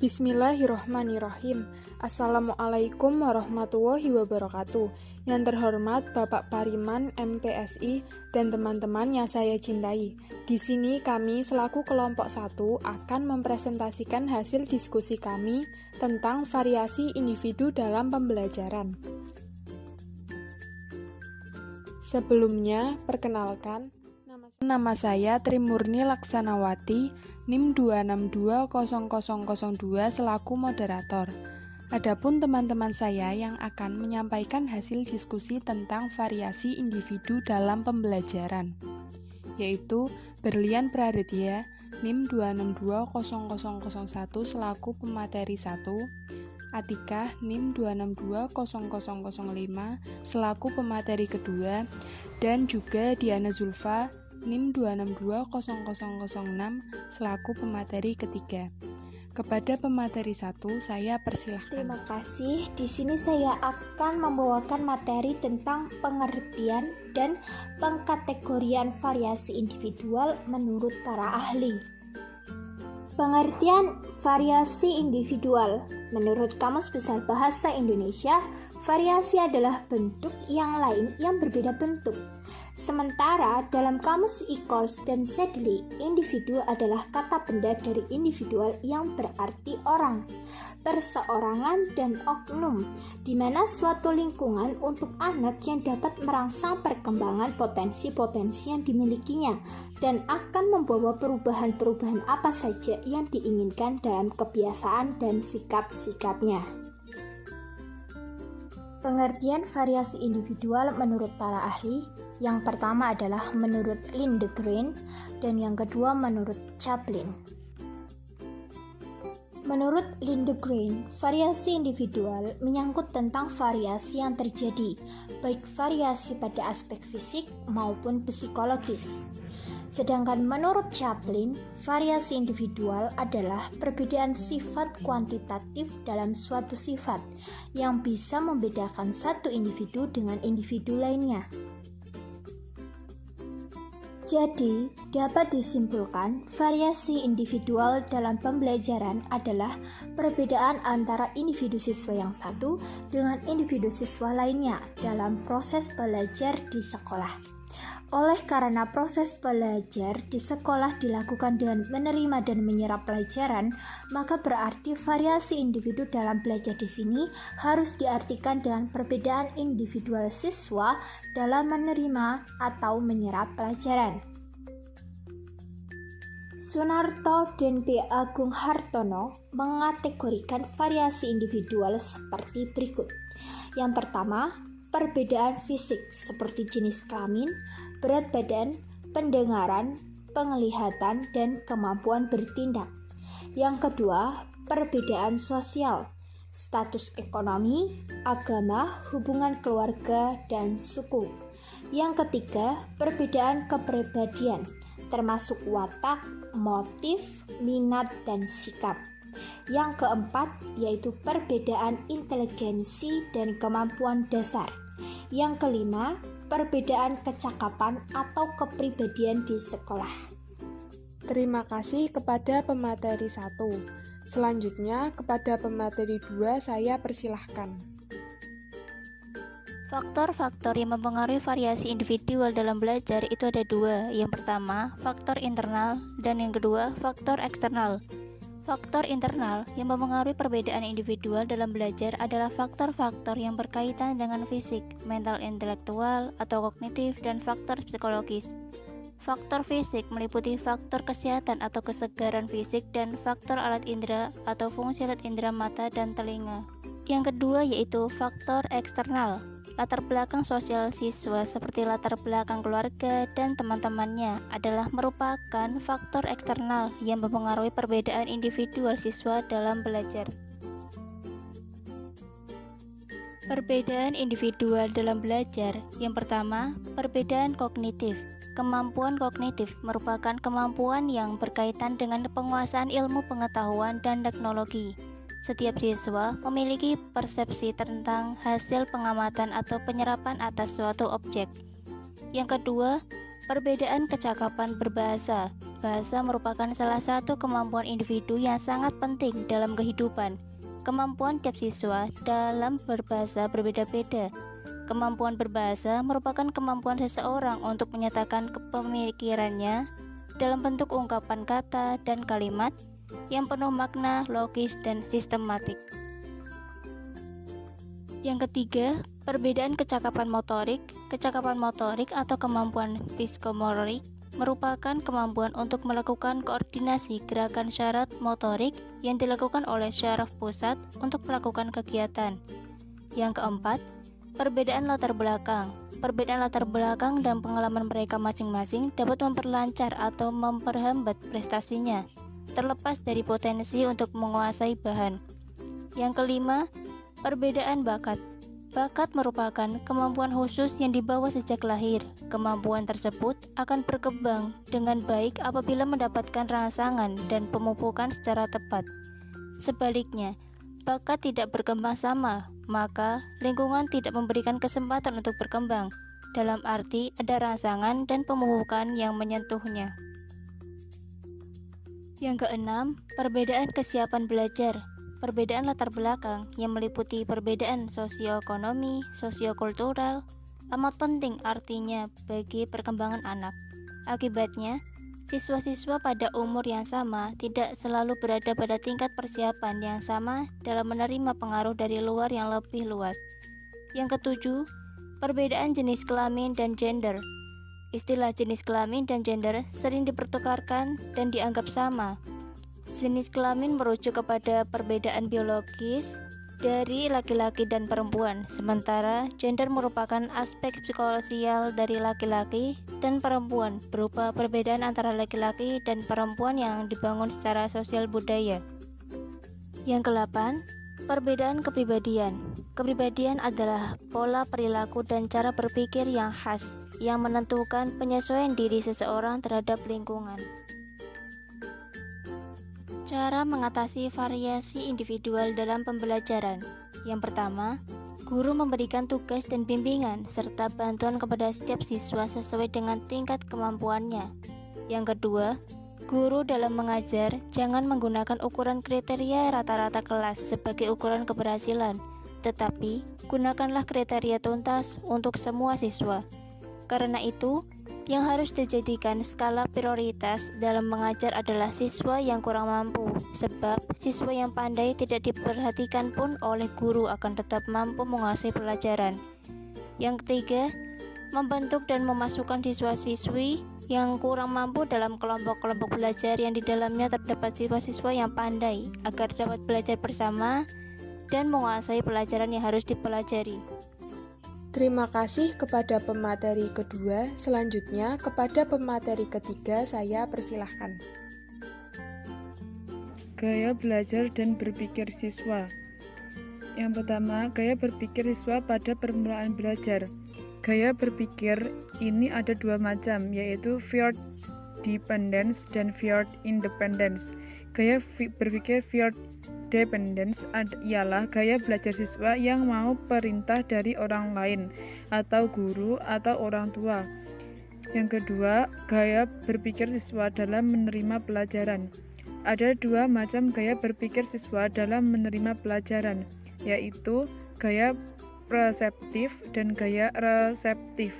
Bismillahirrohmanirrohim. Assalamualaikum warahmatullahi wabarakatuh. Yang terhormat Bapak Pariman MPSI dan teman-teman yang saya cintai. Di sini kami selaku kelompok 1 akan mempresentasikan hasil diskusi kami tentang variasi individu dalam pembelajaran. Sebelumnya, perkenalkan, nama saya Trimurni Laksanawati, NIM 2620002 selaku moderator. Adapun teman-teman saya yang akan menyampaikan hasil diskusi tentang variasi individu dalam pembelajaran, yaitu Berlian Praredya, NIM 2620001 selaku pemateri 1, Atikah NIM 2620005 selaku pemateri kedua, dan juga Diana Zulfa NIM 2620006 selaku pemateri ketiga. Kepada pemateri 1 saya persilahkan. Terima kasih. Di sini saya akan membawakan materi tentang pengertian dan pengkategorian variasi individual menurut para ahli. Pengertian variasi individual menurut Kamus Besar Bahasa Indonesia, variasi adalah bentuk yang lain yang berbeda bentuk. Sementara dalam Kamus Eccles dan Sedley, individu adalah kata benda dari individual yang berarti orang, perseorangan, dan oknum, di mana suatu lingkungan untuk anak yang dapat merangsang perkembangan potensi-potensi yang dimilikinya dan akan membawa perubahan-perubahan apa saja yang diinginkan dalam kebiasaan dan sikap-sikapnya. Pengertian variasi individual menurut para ahli, yang pertama adalah menurut Lindegren dan yang kedua menurut Chaplin. Menurut Lindegren, variasi individual menyangkut tentang variasi yang terjadi, baik variasi pada aspek fisik maupun psikologis. Sedangkan menurut Chaplin, variasi individual adalah perbedaan sifat kuantitatif dalam suatu sifat yang bisa membedakan satu individu dengan individu lainnya. Jadi, dapat disimpulkan variasi individual dalam pembelajaran adalah perbedaan antara individu siswa yang satu dengan individu siswa lainnya dalam proses belajar di sekolah. Oleh karena proses belajar di sekolah dilakukan dengan menerima dan menyerap pelajaran, maka berarti variasi individu dalam belajar di sini harus diartikan dengan perbedaan individual siswa dalam menerima atau menyerap pelajaran. Sunarto dan P. Agung Hartono mengategorikan variasi individual seperti berikut. Yang pertama, perbedaan fisik seperti jenis kelamin, berat badan, pendengaran, penglihatan, dan kemampuan bertindak. Yang kedua, perbedaan sosial, status ekonomi, agama, hubungan keluarga, dan suku. Yang ketiga, perbedaan kepribadian, termasuk watak, motif, minat, dan sikap. Yang keempat, yaitu perbedaan inteligensi dan kemampuan dasar. Yang kelima, perbedaan kecakapan atau kepribadian di sekolah. Terima kasih kepada pemateri 1. Selanjutnya kepada pemateri 2 saya persilahkan. Faktor-faktor yang mempengaruhi variasi individual dalam belajar itu ada dua. Yang pertama, faktor internal, dan yang kedua, faktor eksternal. Faktor internal yang mempengaruhi perbedaan individual dalam belajar adalah faktor-faktor yang berkaitan dengan fisik, mental intelektual atau kognitif, dan faktor psikologis. Faktor fisik meliputi faktor kesehatan atau kesegaran fisik dan faktor alat indera atau fungsi alat indera mata dan telinga. Yang kedua yaitu faktor eksternal. Latar belakang sosial siswa seperti latar belakang keluarga dan teman-temannya adalah merupakan faktor eksternal yang mempengaruhi perbedaan individual siswa dalam belajar. Perbedaan individual dalam belajar. Yang pertama, perbedaan kognitif. Kemampuan kognitif merupakan kemampuan yang berkaitan dengan penguasaan ilmu pengetahuan dan teknologi. Setiap siswa memiliki persepsi tentang hasil pengamatan atau penyerapan atas suatu objek. Yang kedua, perbedaan kecakapan berbahasa. berbahasa merupakan salah satu kemampuan individu yang sangat penting dalam kehidupan. Kemampuan tiap siswa dalam berbahasa berbeda-beda. Kemampuan berbahasa merupakan kemampuan seseorang untuk menyatakan pemikirannya dalam bentuk ungkapan kata dan kalimat yang penuh makna, logis, dan sistematik. Yang ketiga, perbedaan kecakapan motorik. Kecakapan motorik atau kemampuan psikomotorik merupakan kemampuan untuk melakukan koordinasi gerakan syarat motorik yang dilakukan oleh syaraf pusat untuk melakukan kegiatan. Yang keempat, perbedaan latar belakang. Perbedaan latar belakang dan pengalaman mereka masing-masing dapat memperlancar atau memperhambat prestasinya, terlepas dari potensi untuk menguasai bahan. Yang kelima, perbedaan bakat. Bakat merupakan kemampuan khusus yang dibawa sejak lahir. Kemampuan tersebut akan berkembang dengan baik apabila mendapatkan rangsangan dan pemupukan secara tepat. Sebaliknya, bakat tidak berkembang sama, maka lingkungan tidak memberikan kesempatan untuk berkembang, dalam arti ada rangsangan dan pemupukan yang menyentuhnya. Yang keenam, perbedaan kesiapan belajar. Perbedaan latar belakang yang meliputi perbedaan sosioekonomi, sosiokultural, amat penting artinya bagi perkembangan anak. Akibatnya, siswa-siswa pada umur yang sama tidak selalu berada pada tingkat persiapan yang sama dalam menerima pengaruh dari luar yang lebih luas. Yang ketujuh, perbedaan jenis kelamin dan gender. Istilah jenis kelamin dan gender sering dipertukarkan dan dianggap sama. Jenis kelamin merujuk kepada perbedaan biologis dari laki-laki dan perempuan, sementara gender merupakan aspek psikososial dari laki-laki dan perempuan berupa perbedaan antara laki-laki dan perempuan yang dibangun secara sosial budaya. Yang kedelapan, perbedaan kepribadian. Kepribadian adalah pola perilaku dan cara berpikir yang khas yang menentukan penyesuaian diri seseorang terhadap lingkungan. Cara mengatasi variasi individual dalam pembelajaran. Yang pertama, guru memberikan tugas dan bimbingan serta bantuan kepada setiap siswa sesuai dengan tingkat kemampuannya. Yang kedua, guru dalam mengajar jangan menggunakan ukuran kriteria rata-rata kelas sebagai ukuran keberhasilan, tetapi gunakanlah kriteria tuntas untuk semua siswa. Karena itu, yang harus dijadikan skala prioritas dalam mengajar adalah siswa yang kurang mampu, sebab siswa yang pandai tidak diperhatikan pun oleh guru akan tetap mampu menguasai pelajaran. Yang ketiga, membentuk dan memasukkan siswa-siswi yang kurang mampu dalam kelompok-kelompok belajar yang di dalamnya terdapat siswa-siswa yang pandai agar dapat belajar bersama dan menguasai pelajaran yang harus dipelajari. Terima kasih kepada pemateri kedua. Selanjutnya, kepada pemateri ketiga, saya persilahkan. Gaya belajar dan berpikir siswa. Yang pertama, gaya berpikir siswa pada permulaan belajar. Gaya berpikir ini ada dua macam, yaitu field dependence dan field independence. Gaya berpikir field dependence ialah gaya belajar siswa yang mau perintah dari orang lain atau guru atau orang tua. Yang kedua, gaya berpikir siswa dalam menerima pelajaran. Ada dua macam gaya berpikir siswa dalam menerima pelajaran, yaitu gaya perseptif dan gaya reseptif.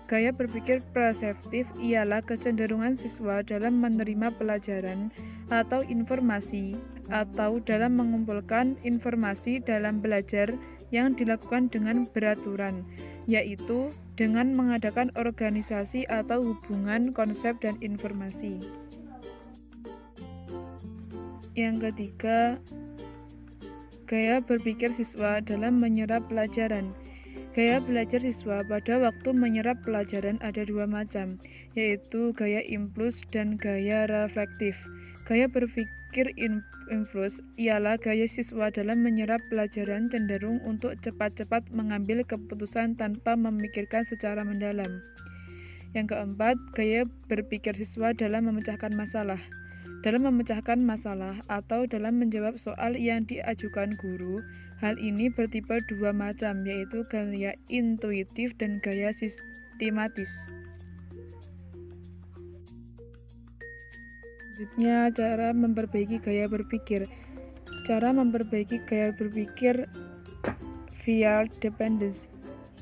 Gaya berpikir perseptif ialah kecenderungan siswa dalam menerima pelajaran atau informasi atau dalam mengumpulkan informasi dalam belajar yang dilakukan dengan beraturan, yaitu dengan mengadakan organisasi atau hubungan konsep dan informasi. Yang ketiga, gaya berpikir siswa dalam menyerap pelajaran. Gaya belajar siswa pada waktu menyerap pelajaran ada dua macam, yaitu gaya impuls dan gaya reflektif. Gaya berpikir impuls ialah gaya siswa dalam menyerap pelajaran cenderung untuk cepat-cepat mengambil keputusan tanpa memikirkan secara mendalam. Yang keempat, gaya berpikir siswa dalam memecahkan masalah. Dalam memecahkan masalah atau dalam menjawab soal yang diajukan guru, hal ini bertipe dua macam, yaitu gaya intuitif dan gaya sistematis. Selanjutnya, cara memperbaiki gaya berpikir. Cara memperbaiki gaya berpikir via dependence.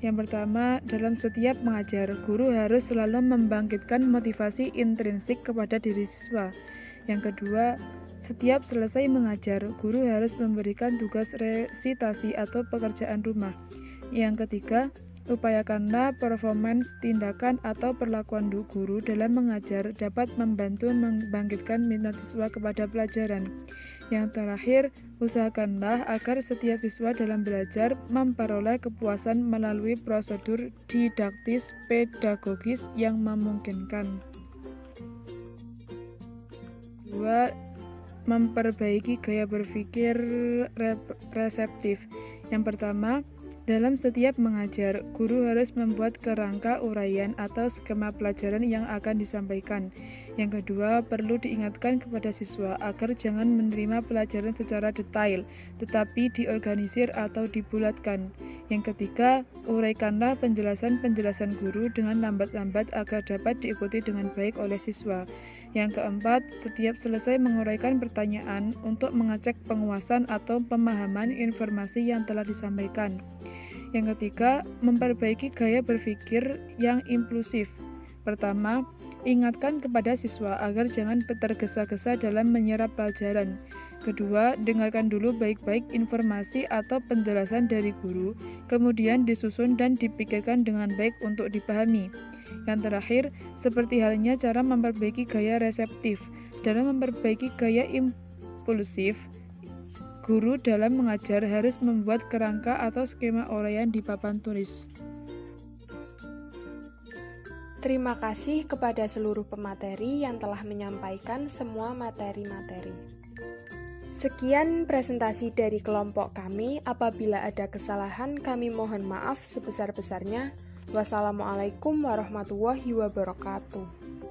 Yang pertama, dalam setiap mengajar, guru harus selalu membangkitkan motivasi intrinsik kepada diri siswa. Yang kedua, setiap selesai mengajar, guru harus memberikan tugas resitasi atau pekerjaan rumah. Yang ketiga, upayakanlah performance tindakan atau perlakuan guru dalam mengajar dapat membantu membangkitkan minat siswa kepada pelajaran. Yang terakhir, usahakanlah agar setiap siswa dalam belajar memperoleh kepuasan melalui prosedur didaktis pedagogis yang memungkinkan. 2. Memperbaiki gaya berpikir reseptif. Yang pertama, dalam setiap mengajar, guru harus membuat kerangka uraian atau skema pelajaran yang akan disampaikan. Yang kedua, perlu diingatkan kepada siswa agar jangan menerima pelajaran secara detail, tetapi diorganisir atau dibulatkan. Yang ketiga, uraikanlah penjelasan-penjelasan guru dengan lambat-lambat agar dapat diikuti dengan baik oleh siswa. Yang keempat, setiap selesai menguraikan pertanyaan untuk mengecek penguasaan atau pemahaman informasi yang telah disampaikan. Yang ketiga, memperbaiki gaya berpikir yang inklusif. Pertama, ingatkan kepada siswa agar jangan tergesa-gesa dalam menyerap pelajaran. Kedua, dengarkan dulu baik-baik informasi atau penjelasan dari guru, kemudian disusun dan dipikirkan dengan baik untuk dipahami. Yang terakhir, seperti halnya cara memperbaiki gaya reseptif. Dalam memperbaiki gaya impulsif, guru dalam mengajar harus membuat kerangka atau skema uraian di papan tulis. Terima kasih kepada seluruh pemateri yang telah menyampaikan semua materi-materi. Sekian presentasi dari kelompok kami. Apabila ada kesalahan, kami mohon maaf sebesar-besarnya. Wassalamualaikum warahmatullahi wabarakatuh.